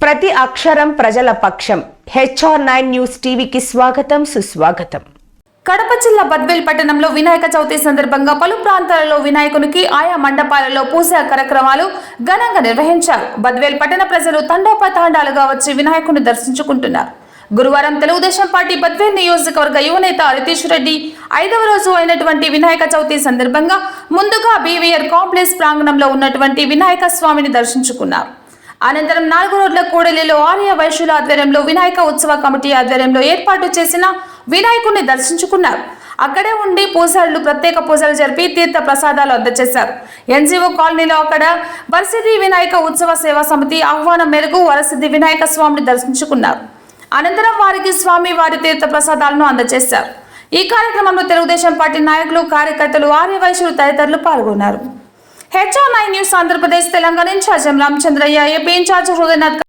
ప్రతి అక్షరం ప్రజల పక్షం. HR9 న్యూస్ టీవీకి స్వాగతం సుస్వాగతం. కడప జిల్లా బద్వేల్ పట్టణంలో వినాయక చవితి సందర్భంగా పలు ప్రాంతాలలో వినాయకునికి ఆయా మండపాలలో పూజా కార్యక్రమాలు ఘనంగా నిర్వహించారు. బద్వేల్ పట్టణ ప్రజలు తండోపతండాలుగా వచ్చి వినాయకుని దర్శించుకుంటున్నారు. గురువారం తెలుగుదేశం పార్టీ బద్వేల్ నియోజకవర్గ యువనేత రితీష్ రెడ్డి 5వ రోజు అయినటువంటి వినాయక చవితి సందర్భంగా ముందుగా BVR కాంప్లెక్స్ ప్రాంగణంలో ఉన్నటువంటి వినాయక స్వామిని దర్శించుకున్నారు. అనంతరం 4 రోడ్ల కూడలిలో ఆర్య వైశ్యుల ఆధ్వర్యంలో వినాయక ఉత్సవ కమిటీ ఆధ్వర్యంలో ఏర్పాటు చేసిన వినాయకుడిని దర్శించుకున్నారు. అక్కడే ఉండి పూజారులు ప్రత్యేక పూజలు జరిపి తీర్థ ప్రసాదాలు అందజేశారు. NGO కాలనీలో అక్కడ వరసిద్ధి వినాయక ఉత్సవ సేవా సమితి ఆహ్వానం మేరకు వరసిద్ధి వినాయక స్వామిని దర్శించుకున్నారు. అనంతరం వారికి స్వామి వారి తీర్థ ప్రసాదాలను అందజేశారు. ఈ కార్యక్రమంలో తెలుగుదేశం పార్టీ నాయకులు, కార్యకర్తలు, ఆర్య వైశ్యులు తదితరులు పాల్గొన్నారు. HR9 news Andhra Pradesh Telangana incharge Ramachandraiah, AP incharge Hrudayanath.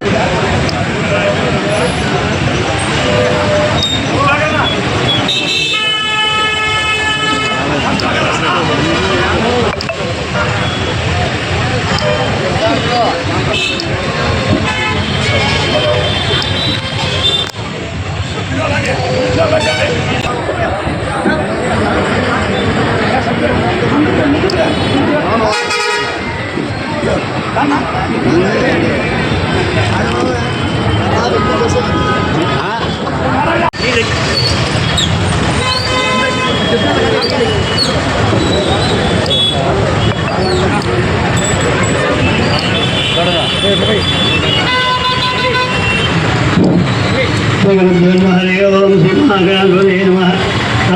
Hari Om Shri महागणाधिपतये नमः।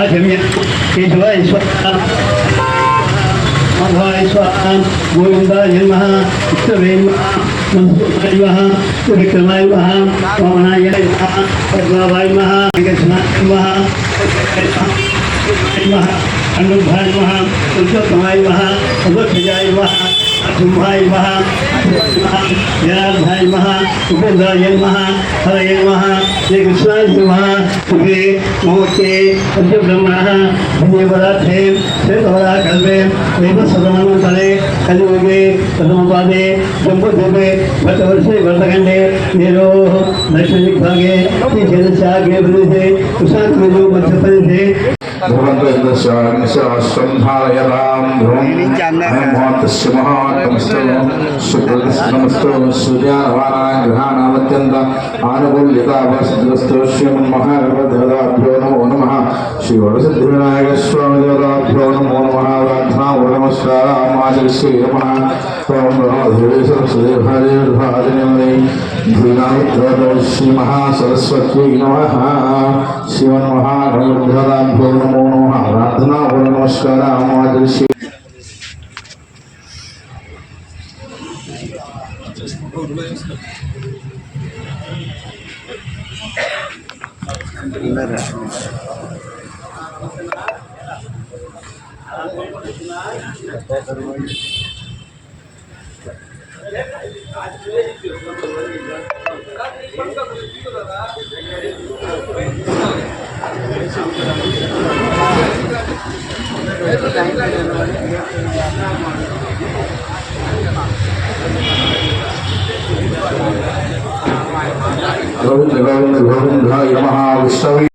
आचम्य केशवाय स्वाहा, माधवाय स्वाहा, गोविंदाय नमः, विष्णवे नमः, मनोहराय नमः, त्रिविक्रमाय नमः, वामनाय नमः, पद्मावाय नमः, विकसनाय नमः, नमः, अनुभाय नमः, पुरुषोत्तमाय नमः, अवध्याय नमः, अथुम्भाय नमः, जनार्दनाय नमः, उपेन्द्राय नमः, हरये नमः, श्री कृष्णाय नमः, शुभे मुहूर्ते पंचब्रह्मणः धन्यवरात्रे श्वेतवराकल्पे वैवस्वतमन्तरे कलियुगे प्रथमपादे जम्बूद्वीपे भट्टवर्षे वर्तखण्डे मेरोः दक्षिणदिग्भागे श्रीशैलस्याग्रे प्रदेशे कुशान्तमेजो मध्यप्रदेशे आनुकूल्यताभ्यो श्रीमन्महादेवताभ्यो नमो नमः। श्री वरसिद्धिविनायक स्वामी देवताभ्यो नमो नमः। प्रार्थना नमस्कारामाचरिष्ये नमः। ओम ब्रह्मदेवे सरस्वती श्री महासरस्वती नमः। श्रीमन्महादेवताभ्यो नमो नमः। प्रार्थना नमस्कारामाचरिष्ये गोविंद गोविंद गोविंदाय नमः। विष्णवे